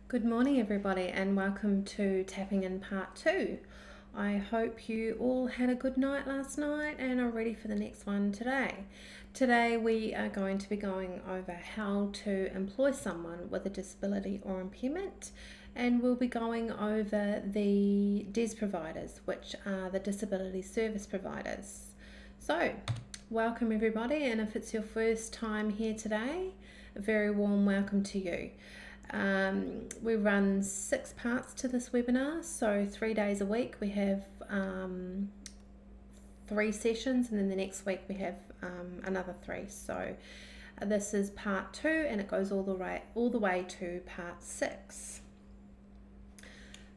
Good morning, everybody, and welcome to Tapping in Part 2. I hope you all had a good night last night and are ready for the next one today. Today, we are going to be going over how to employ someone with a disability or impairment, and we'll be going over the DES providers, which are the disability service providers. So, welcome everybody, and if it's your first time here today, a very warm welcome to you. We run 6 parts to this webinar, so 3 days a week we have 3 sessions, and then the next week we have another 3. So this is part 2, and it goes all the way to part 6.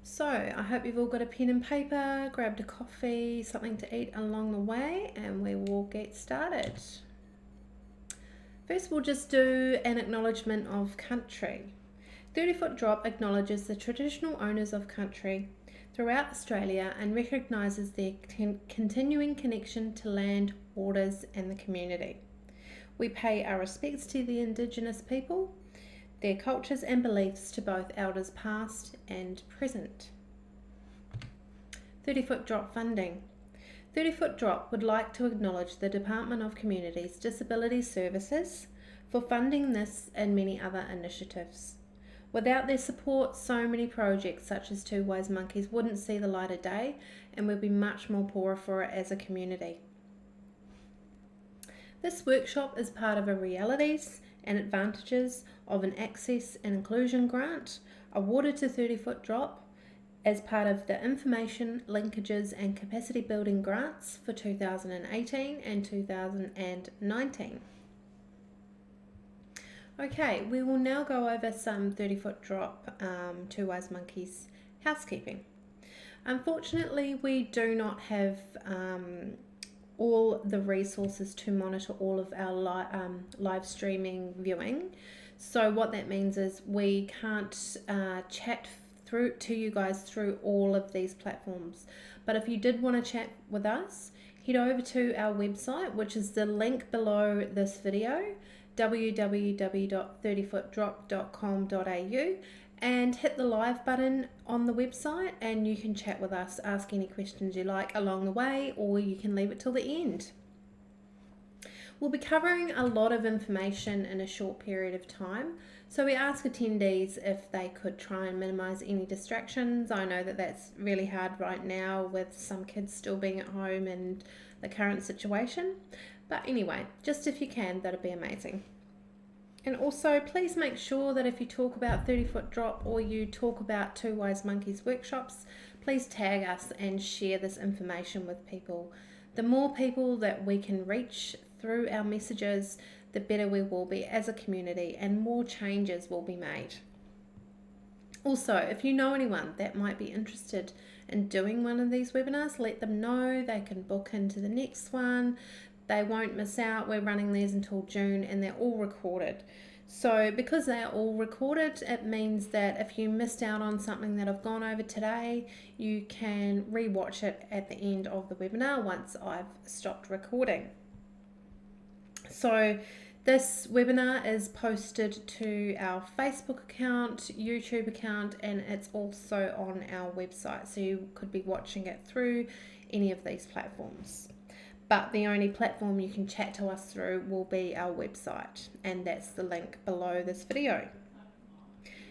So I hope you've all got a pen and paper, grabbed a coffee, something to eat along the way, and we will get started. First, we'll just do an acknowledgement of country. 30-Foot Drop acknowledges the traditional owners of country throughout Australia and recognises their continuing connection to land, waters and the community. We pay our respects to the Indigenous people, their cultures and beliefs, to both elders past and present. 30-Foot Drop funding. 30-Foot Drop would like to acknowledge the Department of Communities Disability Services for funding this and many other initiatives. Without their support, so many projects such as Two Wise Monkeys wouldn't see the light of day, and we'd be much more poorer for it as a community. This workshop is part of a Realities and Advantages of an Access and Inclusion grant awarded to 30-Foot Drop as part of the Information, Linkages and Capacity Building grants for 2018 and 2019. Okay, we will now go over some 30-Foot Drop Two Wise Monkeys housekeeping. Unfortunately, we do not have all the resources to monitor all of our live streaming viewing. So what that means is we can't chat through to you guys through all of these platforms. But if you did want to chat with us, head over to our website, which is the link below this video, www.30footdrop.com.au, and hit the live button on the website and you can chat with us, ask any questions you like along the way, or you can leave it till the end. We'll be covering a lot of information in a short period of time, so we ask attendees if they could try and minimize any distractions. I know that that's really hard right now with some kids still being at home and the current situation. But anyway, just if you can, that'd be amazing. And also, please make sure that if you talk about 30-Foot Drop or you talk about Two Wise Monkeys workshops, please tag us and share this information with people. The more people that we can reach through our messages, the better we will be as a community and more changes will be made. Also, if you know anyone that might be interested in doing one of these webinars, let them know. They can book into the next one. They won't miss out. We're running these until June and they're all recorded. So because they are all recorded, it means that if you missed out on something that I've gone over today, you can re-watch it at the end of the webinar once I've stopped recording. So this webinar is posted to our Facebook account, YouTube account, and it's also on our website. So you could be watching it through any of these platforms. But the only platform you can chat to us through will be our website, and that's the link below this video.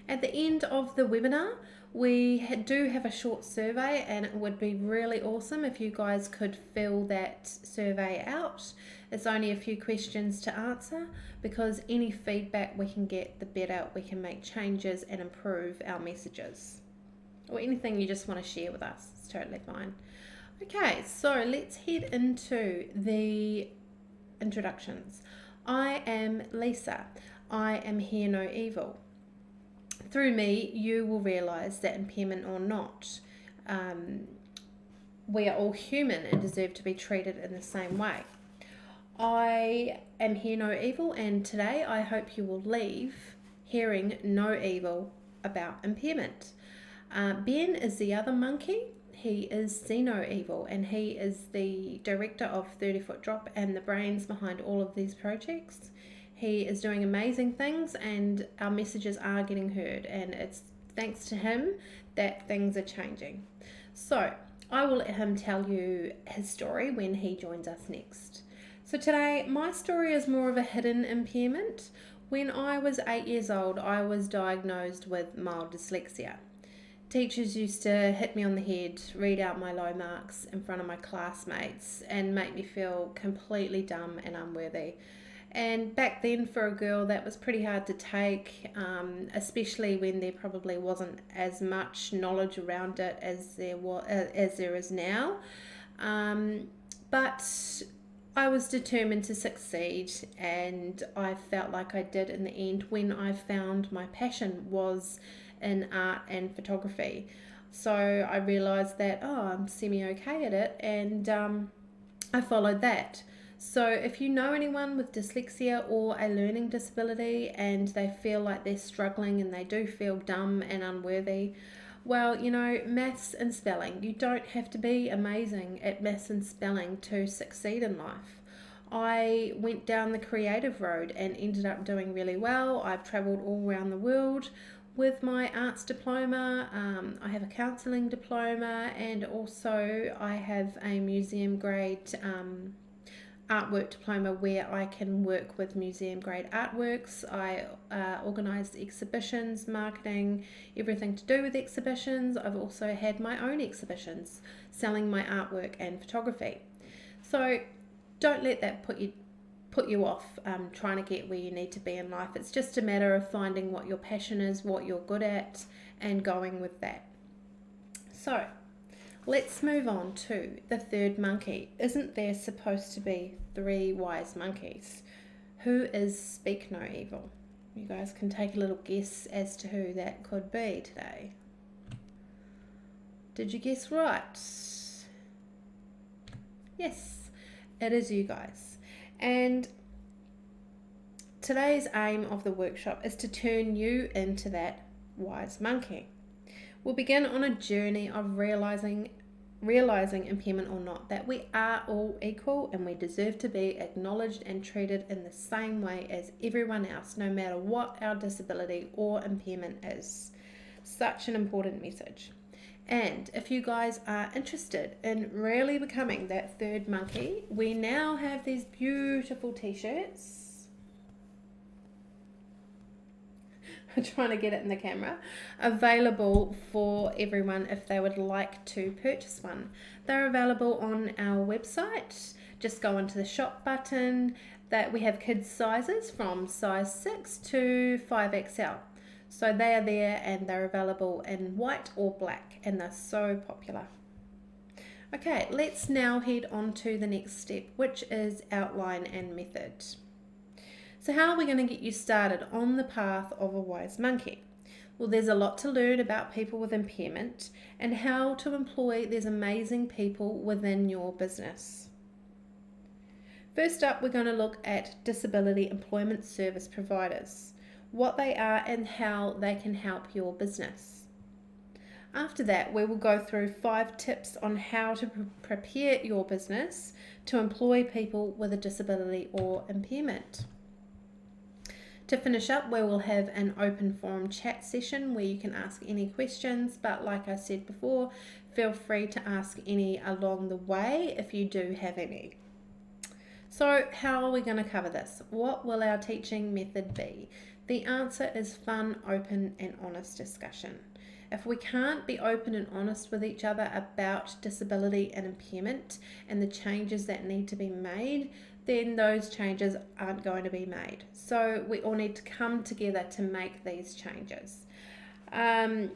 At the end of the webinar, we do have a short survey, and it would be really awesome if you guys could fill that survey out. It's only a few questions to answer, because any feedback we can get, the better we can make changes and improve our messages. Or anything you just want to share with us, it's totally fine. Okay, so let's head into the introductions. I am Lisa. I am Hear No Evil. Through me, you will realise that impairment or not, we are all human and deserve to be treated in the same way. I am Hear No Evil, and today I hope you will leave hearing no evil about impairment. Ben is the other monkey. He is See No Evil, and he is the director of 30-Foot Drop and the brains behind all of these projects. He is doing amazing things, and our messages are getting heard, and it's thanks to him that things are changing. So I will let him tell you his story when he joins us next. So today, my story is more of a hidden impairment. When I was 8 years old, I was diagnosed with mild dyslexia. Teachers used to hit me on the head, read out my low marks in front of my classmates, and make me feel completely dumb and unworthy. And back then, for a girl, that was pretty hard to take, especially when there probably wasn't as much knowledge around it as there is now. But I was determined to succeed, and I felt like I did in the end when I found my passion was in art and photography. So I realized that, I'm semi-okay at it, and I followed that. So if you know anyone with dyslexia or a learning disability and they feel like they're struggling and they do feel dumb and unworthy, well, maths and spelling, you don't have to be amazing at maths and spelling to succeed in life. I went down the creative road and ended up doing really well. I've travelled all around the world with my arts diploma. I have a counselling diploma, and also I have a museum grade artwork diploma where I can work with museum grade artworks. I organised exhibitions, marketing, everything to do with exhibitions. I've also had my own exhibitions selling my artwork and photography. So don't let that put you off trying to get where you need to be in life. It's just a matter of finding what your passion is, what you're good at, and going with that. So let's move on to the third monkey. Isn't there supposed to be 3 wise monkeys? Who is Speak No Evil? You guys can take a little guess as to who that could be today. Did you guess right? Yes, it is you guys. And today's aim of the workshop is to turn you into that wise monkey. We'll begin on a journey of realizing impairment or not, that we are all equal and we deserve to be acknowledged and treated in the same way as everyone else, no matter what our disability or impairment is. Such an important message. And if you guys are interested in really becoming that third monkey, we now have these beautiful t-shirts. I'm trying to get it in the camera, available for everyone if they would like to purchase one. They're available on our website. Just go onto the shop button. That we have kids sizes from size 6 to 5XL. So they are there and they're available in white or black, and they're so popular. Okay, let's now head on to the next step, which is outline and method. So how are we going to get you started on the path of a wise monkey? Well, there's a lot to learn about people with impairment and how to employ these amazing people within your business. First up, we're going to look at disability employment service providers, what they are and how they can help your business. After that, we will go through 5 tips on how to prepare your business to employ people with a disability or impairment. To finish up, we will have an open forum chat session where you can ask any questions, but like I said before, feel free to ask any along the way if you do have any. So how are we going to cover this? What will our teaching method be? The answer is fun, open and honest discussion. If we can't be open and honest with each other about disability and impairment and the changes that need to be made, then those changes aren't going to be made. So we all need to come together to make these changes. And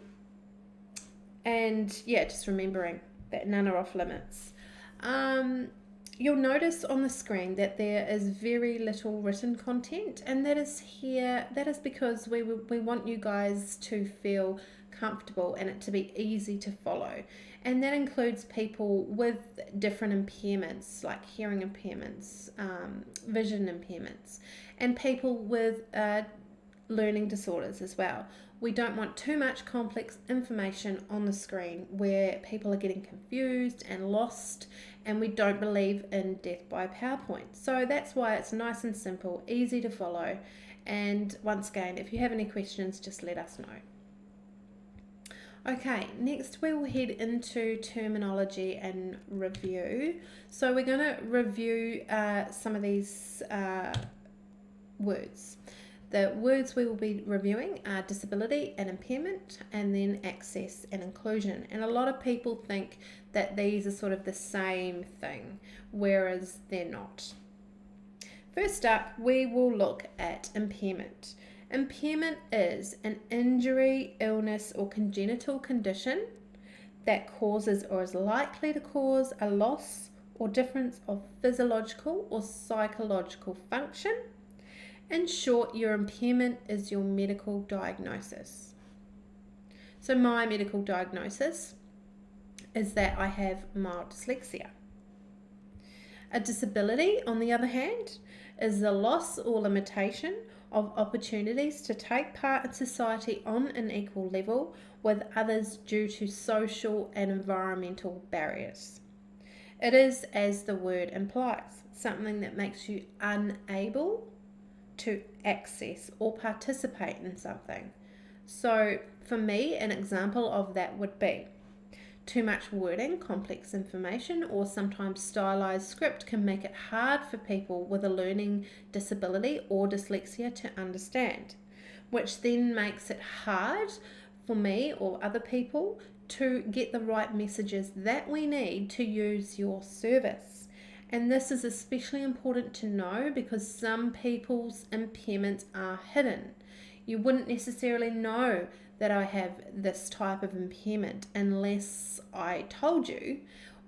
yeah, just remembering that none are off limits. You'll notice on the screen that there is very little written content, and that is because we want you guys to feel comfortable and it to be easy to follow. And that includes people with different impairments like hearing impairments, vision impairments, and people with learning disorders as well. We don't want too much complex information on the screen where people are getting confused and lost, and we don't believe in death by PowerPoint. So that's why it's nice and simple, easy to follow. And once again, if you have any questions, just let us know. Okay, next we will head into terminology and review. So we're going to review some of these words. The words we will be reviewing are disability and impairment, and then access and inclusion. And a lot of people think that these are sort of the same thing, whereas they're not. First up, we will look at impairment. Impairment is an injury, illness, or congenital condition that causes or is likely to cause a loss or difference of physiological or psychological function. In short, your impairment is your medical diagnosis. So my medical diagnosis is that I have mild dyslexia. A disability, on the other hand, is the loss or limitation of opportunities to take part in society on an equal level with others due to social and environmental barriers. It is, as the word implies, something that makes you unable to access or participate in something. So for me, an example of that would be too much wording, complex information, or sometimes stylized script can make it hard for people with a learning disability or dyslexia to understand, which then makes it hard for me or other people to get the right messages that we need to use your service. And this is especially important to know because some people's impairments are hidden. You wouldn't necessarily know that I have this type of impairment unless I told you,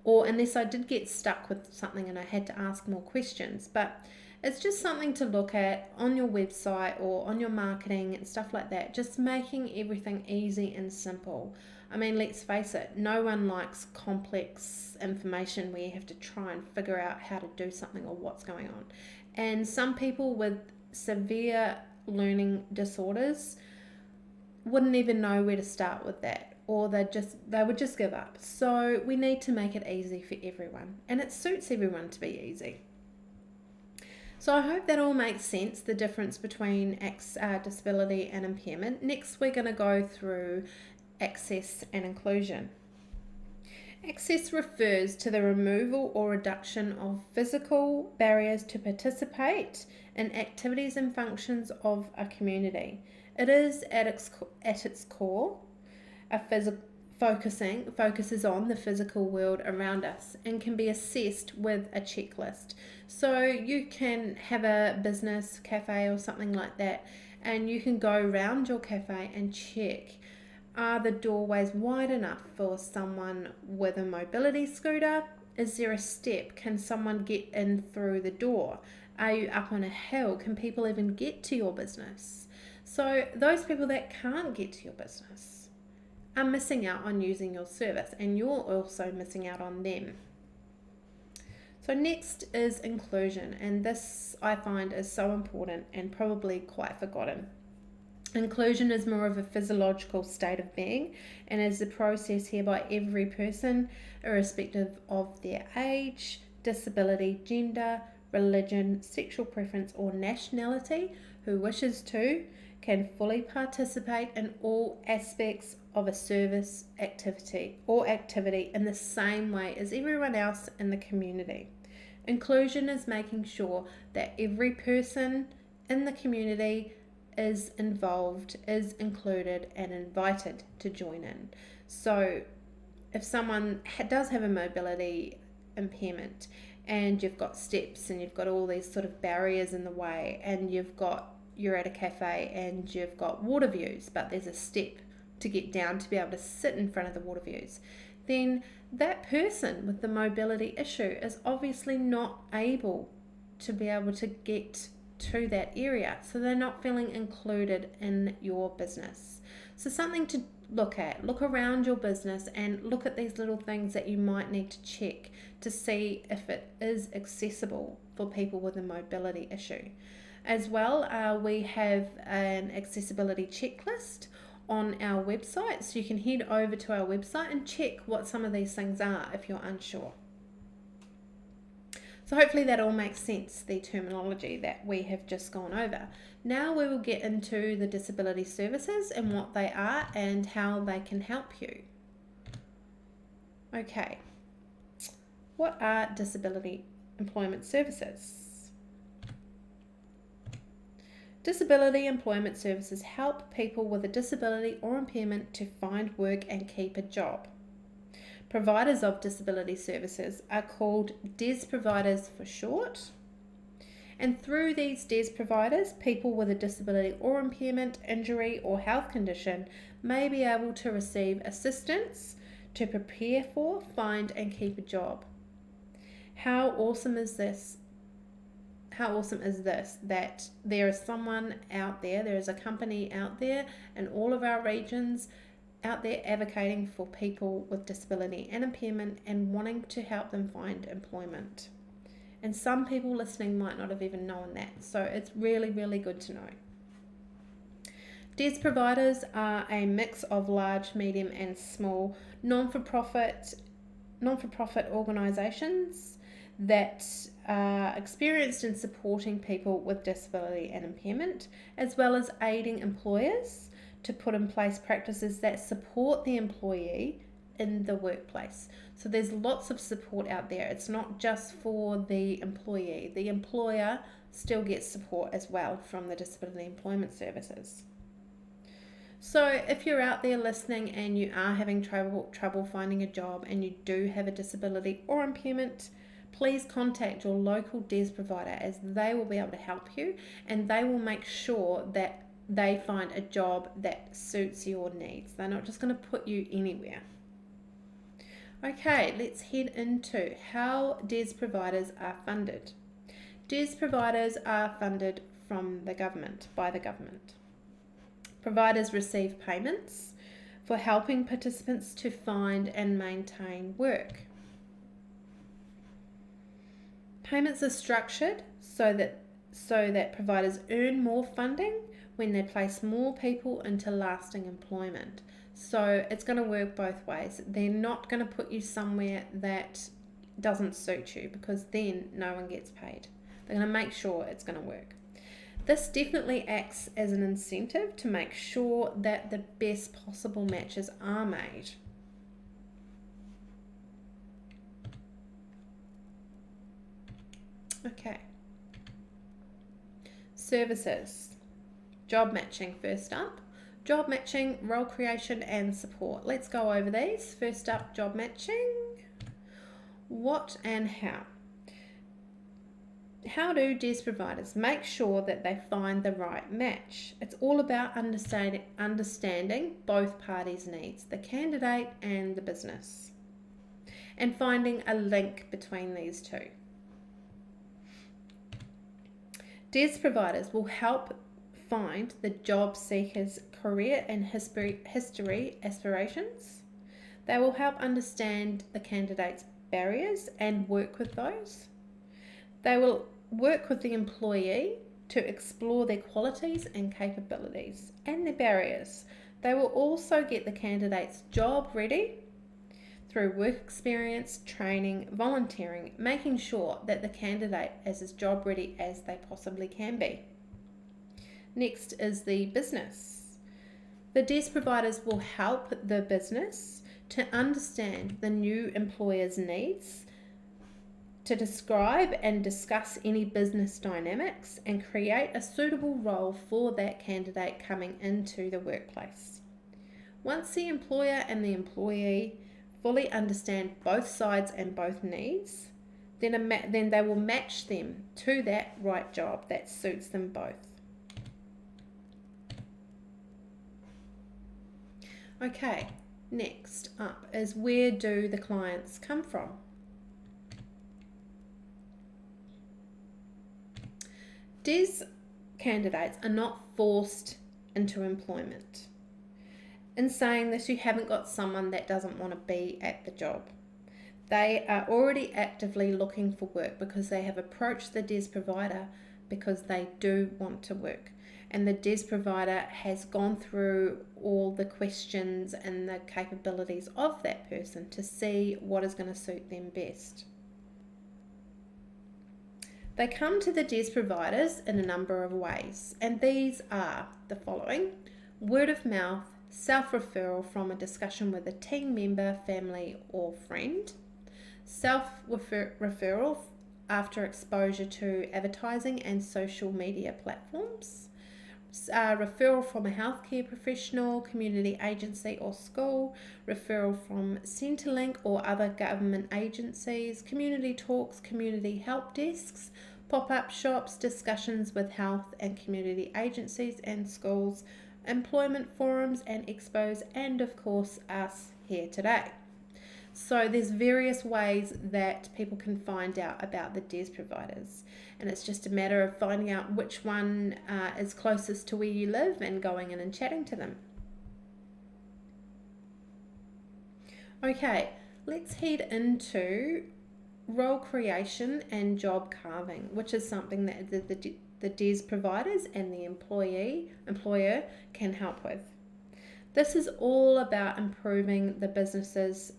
or unless I did get stuck with something and I had to ask more questions. But it's just something to look at on your website or on your marketing and stuff like that, just making everything easy and simple. I mean, let's face it, no one likes complex information where you have to try and figure out how to do something or what's going on. And some people with severe learning disorders wouldn't even know where to start with that, or they would just give up. So we need to make it easy for everyone, and it suits everyone to be easy. So I hope that all makes sense, the difference between disability and impairment. Next, we're going to go through access and inclusion. Access refers to the removal or reduction of physical barriers to participate in activities and functions of a community. It is at its core focuses on the physical world around us and can be assessed with a checklist. So you can have a business cafe or something like that, and you can go around your cafe and check, are the doorways wide enough for someone with a mobility scooter? Is there a step? Can someone get in through the door? Are you up on a hill? Can people even get to your business? So those people that can't get to your business are missing out on using your service, and you're also missing out on them. So next is inclusion, and this I find is so important and probably quite forgotten. Inclusion is more of a physiological state of being and is a process hereby every person, irrespective of their age, disability, gender, religion, sexual preference, or nationality, who wishes to, can fully participate in all aspects of a service activity in the same way as everyone else in the community. Inclusion is making sure that every person in the community is involved, is included, and invited to join in. So if someone does have a mobility impairment and you've got steps and you've got all these sort of barriers in the way, and you're at a cafe and you've got water views, but there's a step to get down to be able to sit in front of the water views, then that person with the mobility issue is obviously not able to be able to get to that area, so they're not feeling included in your business. So something to look around your business and look at these little things that you might need to check to see if it is accessible for people with a mobility issue. As well, we have an accessibility checklist on our website, so you can head over to our website and check what some of these things are if you're unsure. So hopefully that all makes sense, the terminology that we have just gone over. Now we will get into the disability services and what they are and how they can help you. Okay, what are disability employment services? Disability employment services help people with a disability or impairment to find work and keep a job. Providers of disability services are called DES providers for short. And through these DES providers, people with a disability or impairment, injury, or health condition may be able to receive assistance to prepare for, find, and keep a job. How awesome is this? How awesome is this that there is someone out there, there is a company out there in all of our regions out there advocating for people with disability and impairment and wanting to help them find employment. And some people listening might not have even known that, so it's really, really good to know. DES providers are a mix of large, medium, and small non-for-profit organisations that are experienced in supporting people with disability and impairment, as well as aiding employers to put in place practices that support the employee in the workplace. So there's lots of support out there. It's not just for the employee. The employer still gets support as well from the disability employment services. So if you're out there listening and you are having trouble finding a job and you do have a disability or impairment, please contact your local DES provider, as they will be able to help you and they will make sure that they find a job that suits your needs. They're not just going to put you anywhere. Okay, let's head into how DES providers are funded. DES providers are funded from the government, by the government. Providers receive payments for helping participants to find and maintain work. Payments are structured so that providers earn more funding when they place more people into lasting employment. So it's going to work both ways. They're not going to put you somewhere that doesn't suit you, because then no one gets paid. They're going to make sure it's going to work. This definitely acts as an incentive to make sure that the best possible matches are made. Okay. Services. Job matching first up. Job matching, role creation and support. Let's go over these. First up, job matching. What and how? How do DES providers make sure that they find the right match? It's all about understanding both parties' needs, the candidate and the business, and finding a link between these two. DES providers will help find the job seeker's career and history aspirations. They will help understand the candidate's barriers and work with those. They will work with the employee to explore their qualities and capabilities and their barriers. They will also get the candidate's job ready through work experience, training, volunteering, making sure that the candidate is as job ready as they possibly can be. Next is the business. The DES providers will help the business to understand the new employer's needs, to describe and discuss any business dynamics, and create a suitable role for that candidate coming into the workplace. Once the employer and the employee fully understand both sides and both needs, then they will match them to that right job that suits them both. Okay, next up is, where do the clients come from? DES candidates are not forced into employment. In saying this, you haven't got someone that doesn't want to be at the job. They are already actively looking for work because they have approached the DES provider because they do want to work. And the DES provider has gone through all the questions and the capabilities of that person to see what is going to suit them best. They come to the DES providers in a number of ways, and these are the following: word of mouth, self-referral from a discussion with a team member, family, or friend, self-referral after exposure to advertising and social media platforms, referral from a healthcare professional, community agency or school, referral from Centrelink or other government agencies, community talks, community help desks, pop-up shops, discussions with health and community agencies and schools, employment forums and expos, and of course us here today. So there's various ways that people can find out about the DES providers, and it's just a matter of finding out which one is closest to where you live and going in and chatting to them. Okay, let's head into role creation and job carving, which is something that the DES providers and the employer can help with. This is all about improving the business's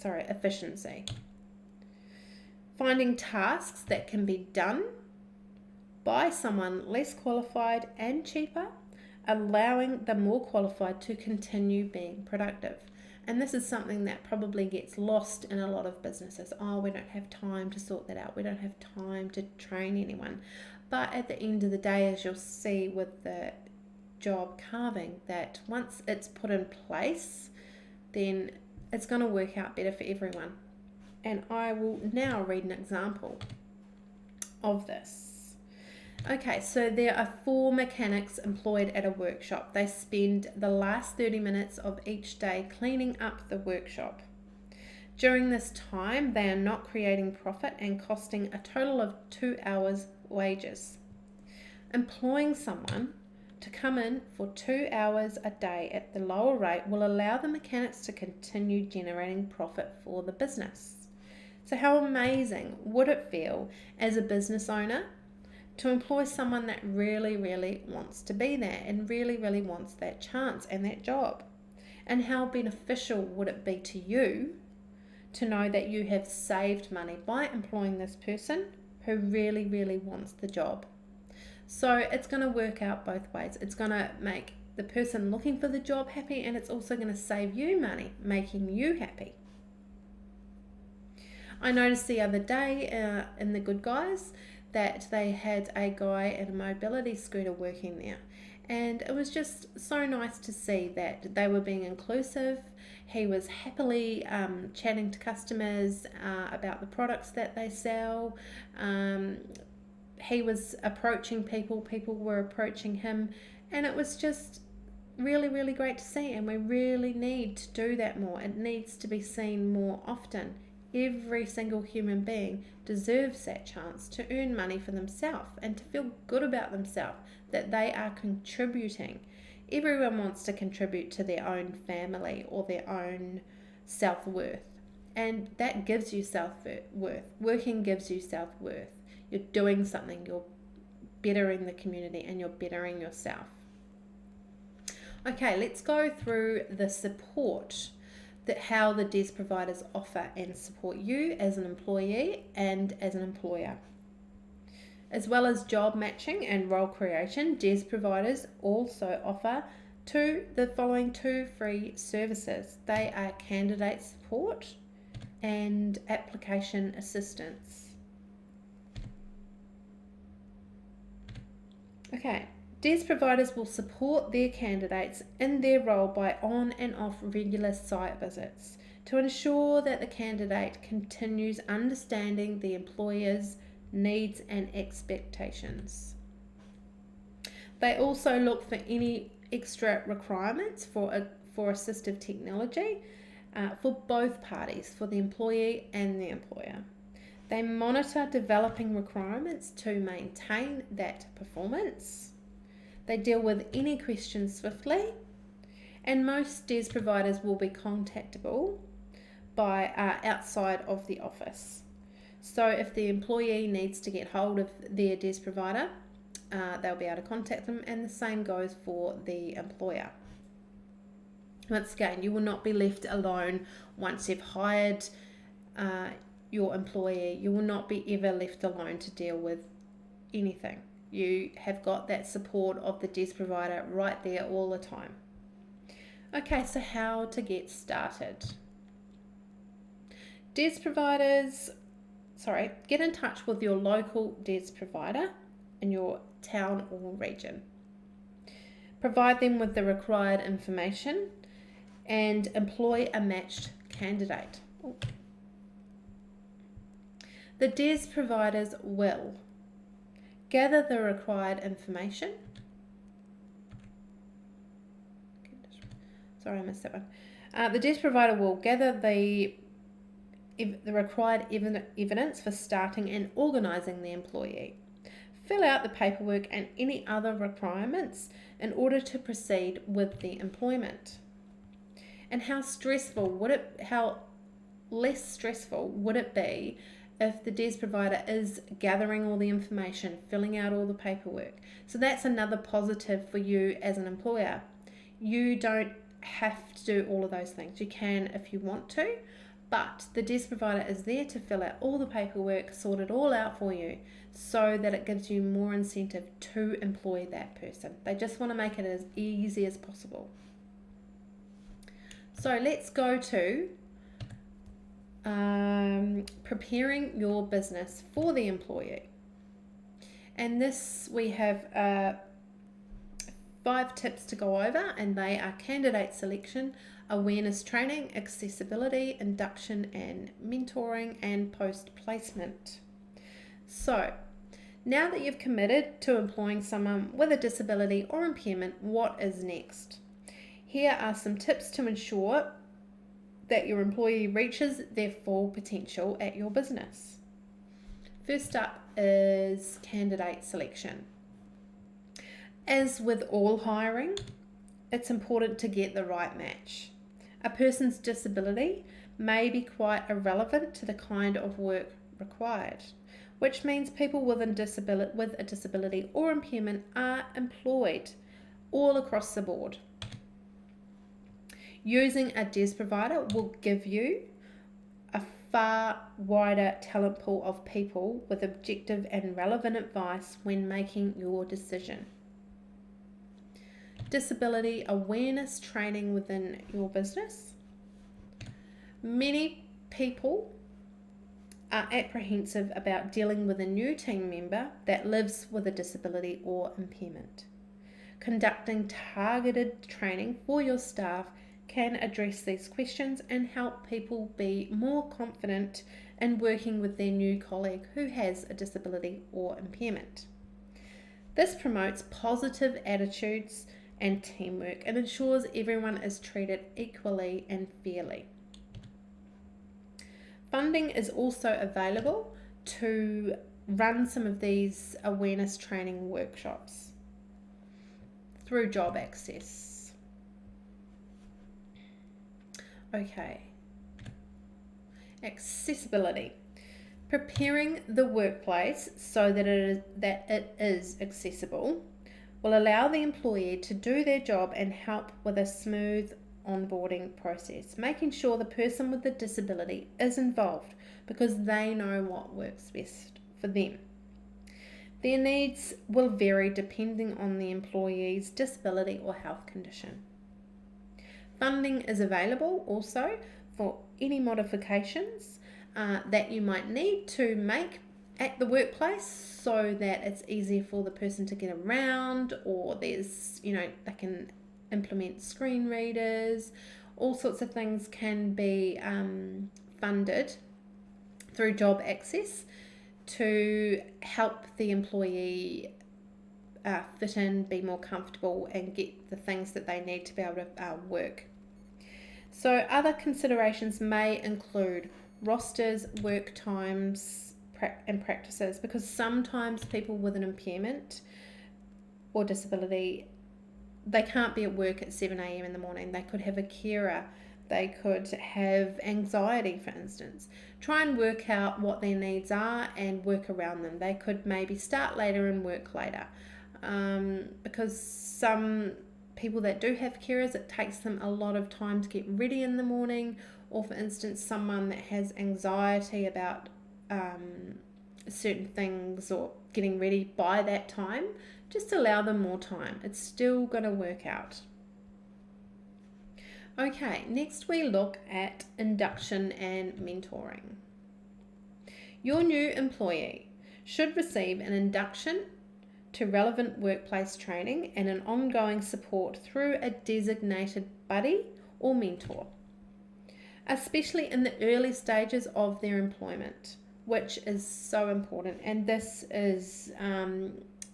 efficiency. Finding tasks that can be done by someone less qualified and cheaper, allowing the more qualified to continue being productive. And this is something that probably gets lost in a lot of businesses. Oh, we don't have time to sort that out. We don't have time to train anyone. But at the end of the day, as you'll see with the job carving, that once it's put in place, then it's going to work out better for everyone. And I will now read an example of this. Okay, so there are 4 mechanics employed at a workshop. They spend the last 30 minutes of each day cleaning up the workshop. During this time, they are not creating profit and costing a total of 2 hours wages. Employing someone to come in for 2 hours a day at the lower rate will allow the mechanics to continue generating profit for the business. So how amazing would it feel as a business owner to employ someone that really, really wants to be there and really, really wants that chance and that job? And how beneficial would it be to you to know that you have saved money by employing this person who really, really wants the job? So it's going to work out both ways. It's going to make the person looking for the job happy, and it's also going to save you money, making you happy. I noticed the other day in the Good Guys that they had a guy in a mobility scooter working there. And it was just so nice to see that they were being inclusive. He was happily chatting to customers about the products that they sell. He was approaching people were approaching him, and it was just really, really great to see, and we really need to do that more. It needs to be seen more often. Every single human being deserves that chance to earn money for themselves and to feel good about themselves, that they are contributing. Everyone wants to contribute to their own family or their own self-worth, and that gives you self-worth. Working gives you self-worth. You're doing something, you're bettering the community, and you're bettering yourself. Okay, let's go through the support that how the DES providers offer and support you as an employee and as an employer. As well as job matching and role creation, DES providers also offer the following 2 free services. They are candidate support and application assistance. Okay, DES providers will support their candidates in their role by on and off regular site visits to ensure that the candidate continues understanding the employer's needs and expectations. They also look for any extra requirements for assistive technology for both parties, for the employee and the employer. They monitor developing requirements to maintain that performance. They deal with any questions swiftly, and most DES providers will be contactable by outside of the office. So if the employee needs to get hold of their DES provider, they'll be able to contact them, and the same goes for the employer. Once again, you will not be left alone once you've hired your employee. You will not be ever left alone to deal with anything. You have got that support of the DES provider right there all the time. Okay, so how to get started. DES providers, get in touch with your local DES provider in your town or region. Provide them with the required information and employ a matched candidate. The DES providers will gather the required information. Sorry, I missed that one. The DES provider will gather the required evidence for starting and organising the employee. Fill out the paperwork and any other requirements in order to proceed with the employment. And how less stressful would it be if the DES provider is gathering all the information, filling out all the paperwork? So that's another positive for you as an employer. You don't have to do all of those things. You can if you want to, but the DES provider is there to fill out all the paperwork, sort it all out for you, so that it gives you more incentive to employ that person. They just want to make it as easy as possible. So let's go to preparing your business for the employee. And this, we have 5 tips to go over, and they are candidate selection, awareness training, accessibility, induction and mentoring, and post-placement. So, now that you've committed to employing someone with a disability or impairment, what is next? Here are some tips to ensure that your employee reaches their full potential at your business. First up is candidate selection. As with all hiring, it's important to get the right match. A person's disability may be quite irrelevant to the kind of work required, which means people with a disability or impairment are employed all across the board. Using a DES provider will give you a far wider talent pool of people with objective and relevant advice when making your decision. Disability awareness training within your business. Many people are apprehensive about dealing with a new team member that lives with a disability or impairment. Conducting targeted training for your staff can address these questions and help people be more confident in working with their new colleague who has a disability or impairment. This promotes positive attitudes and teamwork and ensures everyone is treated equally and fairly. Funding is also available to run some of these awareness training workshops through Job Access. Okay. Accessibility. Preparing the workplace so that it is accessible will allow the employee to do their job and help with a smooth onboarding process, making sure the person with the disability is involved because they know what works best for them. Their needs will vary depending on the employee's disability or health condition. Funding is available also for any modifications that you might need to make at the workplace so that it's easier for the person to get around, or there's, they can implement screen readers. All sorts of things can be funded through Job Access to help the employee fit in, be more comfortable, and get the things that they need to be able to work. So other considerations may include rosters, work times, and practices, because sometimes people with an impairment or disability, they can't be at work at 7 a.m. in the morning. They could have a carer. They could have anxiety, for instance. Try and work out what their needs are and work around them. They could maybe start later and work later, because some people that do have carers, it takes them a lot of time to get ready in the morning, or for instance, someone that has anxiety about certain things or getting ready by that time, just allow them more time. It's still going to work out. Okay, next we look at induction and mentoring. Your new employee should receive an induction to relevant workplace training and an ongoing support through a designated buddy or mentor, especially in the early stages of their employment, which is so important. And this is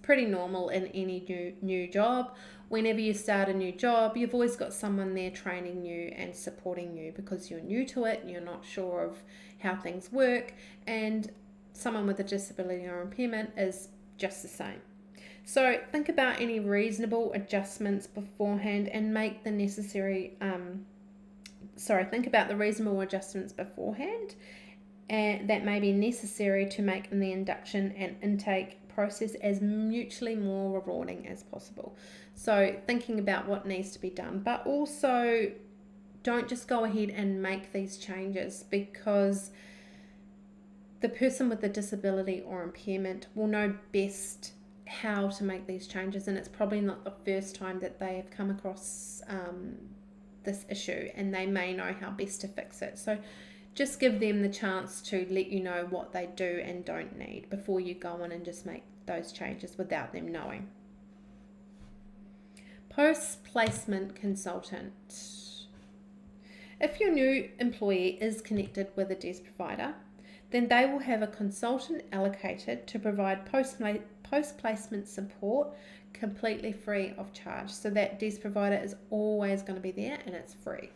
pretty normal in any new job. Whenever you start a new job, you've always got someone there training you and supporting you because you're new to it, you're not sure of how things work, and someone with a disability or impairment is just the same. So think about any reasonable adjustments beforehand and make the necessary, think about the reasonable adjustments beforehand and that may be necessary to make the induction and intake process as mutually more rewarding as possible. So thinking about what needs to be done, but also don't just go ahead and make these changes, because the person with the disability or impairment will know best how to make these changes, and it's probably not the first time that they have come across this issue, and they may know how best to fix it. So just give them the chance to let you know what they do and don't need before you go on and just make those changes without them knowing. Post-placement consultant. If your new employee is connected with a DES provider, then they will have a consultant allocated to provide post-placement support completely free of charge. So that DES provider is always going to be there and it's free.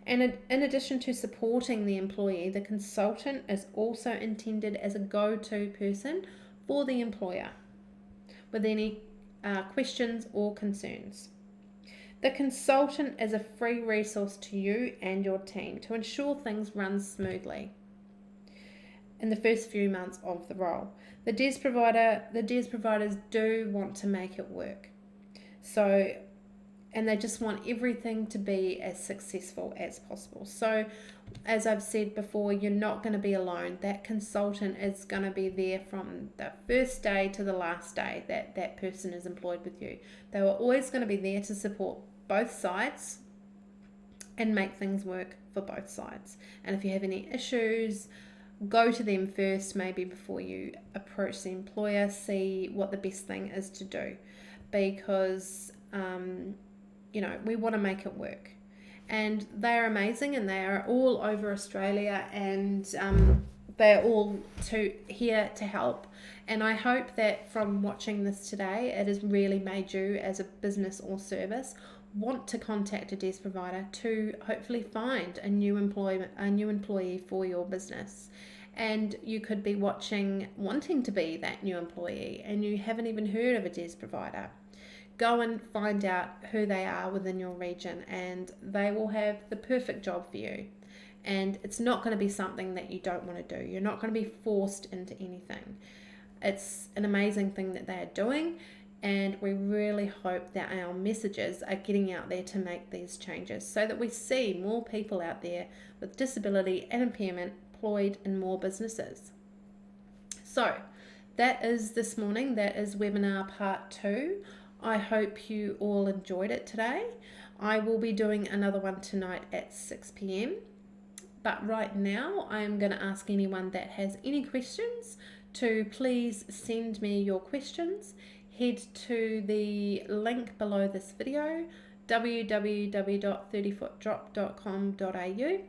And in addition to supporting the employee, the consultant is also intended as a go-to person for the employer with any questions or concerns. The consultant is a free resource to you and your team to ensure things run smoothly in the first few months of the role. The DES providers do want to make it work. And they just want everything to be as successful as possible. So as I've said before, you're not going to be alone. That consultant is going to be there from the first day to the last day that that person is employed with you. They are always going to be there to support both sides and make things work for both sides. And if you have any issues, go to them first, maybe before you approach the employer. See what the best thing is to do, because we want to make it work. And they are amazing, and they are all over Australia, and they're all here to help. And I hope that from watching this today, it has really made you, as a business or service, want to contact a DES provider to hopefully find a new employee for your business. And you could be wanting to be that new employee, and you haven't even heard of a DES provider. Go and find out who they are within your region, and they will have the perfect job for you. And it's not going to be something that you don't want to do. You're not going to be forced into anything. It's an amazing thing that they are doing, and we really hope that our messages are getting out there to make these changes so that we see more people out there with disability and impairment employed in more businesses. So that is this morning. That is webinar part 2. I hope you all enjoyed it today. I will be doing another one tonight at 6 p.m. But right now, I'm going to ask anyone that has any questions to please send me your questions. Head to the link below this video, www.30footdrop.com.au.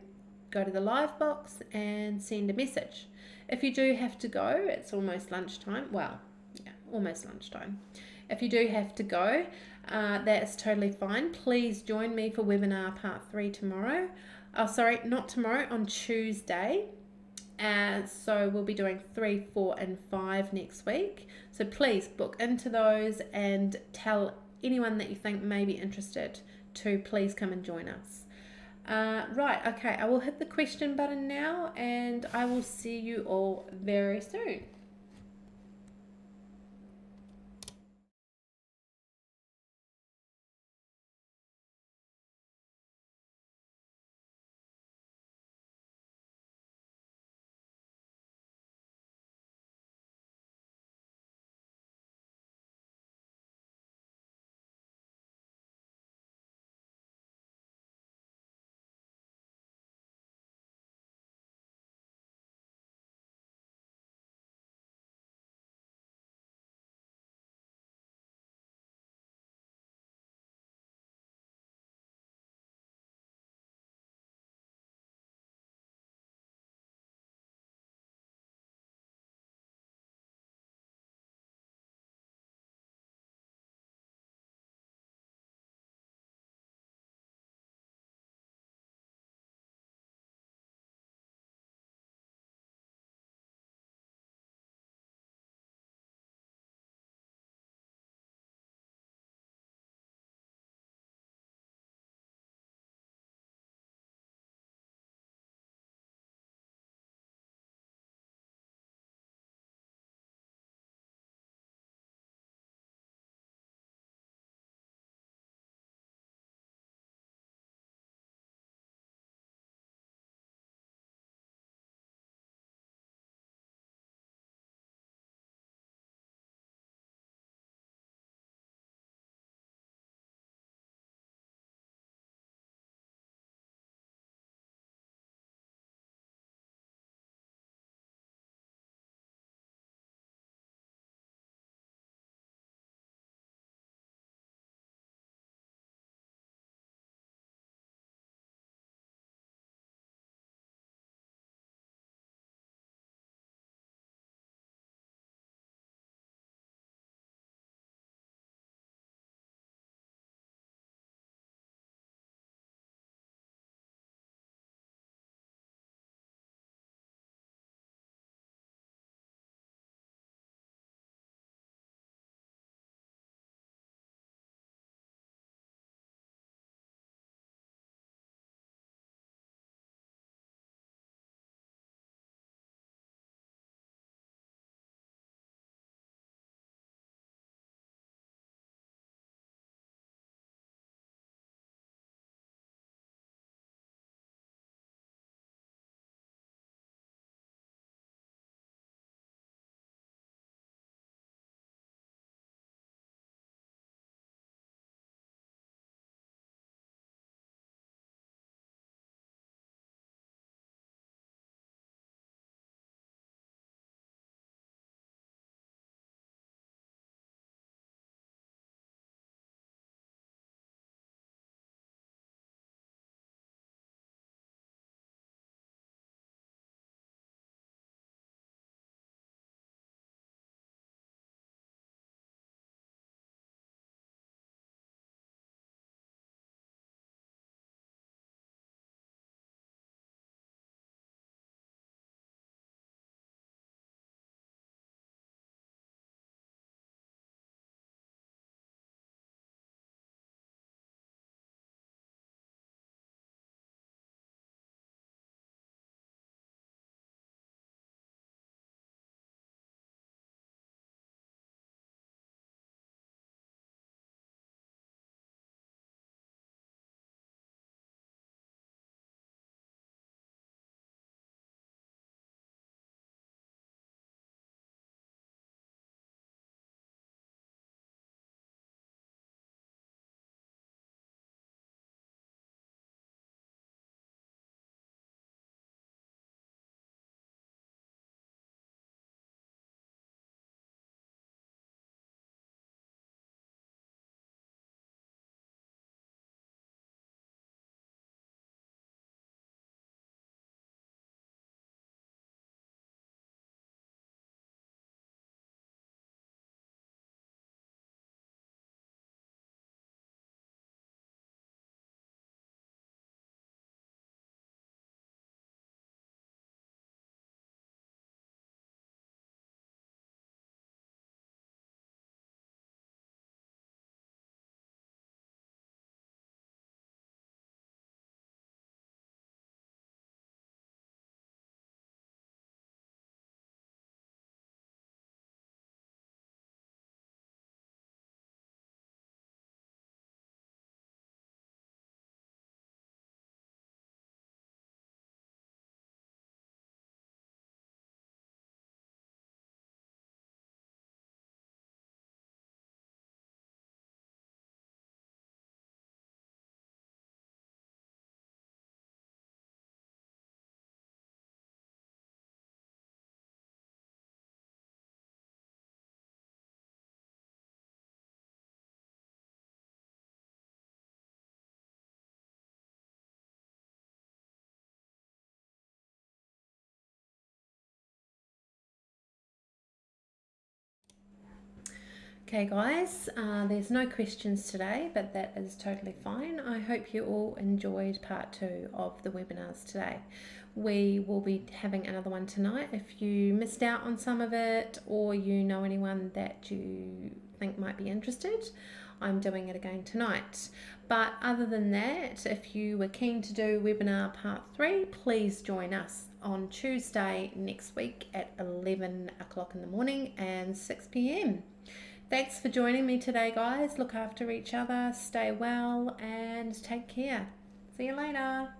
Go to the live box and send a message. If you do have to go, it's almost lunchtime. Well, yeah, almost lunchtime. If you do have to go, that's totally fine. Please join me for webinar part 3 tomorrow. Oh, sorry, not tomorrow, on Tuesday. So we'll be doing 3, 4, and 5 next week. So please book into those and tell anyone that you think may be interested to please come and join us. Right, okay, I will hit the question button now, and I will see you all very soon. Okay, guys, there's no questions today, but that is totally fine. I hope you all enjoyed part 2 of the webinars today. We will be having another one tonight. If you missed out on some of it, or you know anyone that you think might be interested, I'm doing it again tonight. But other than that, if you were keen to do webinar part 3, please join us on Tuesday next week at 11 o'clock in the morning and 6 p.m. Thanks for joining me today, guys. Look after each other, stay well, and take care. See you later.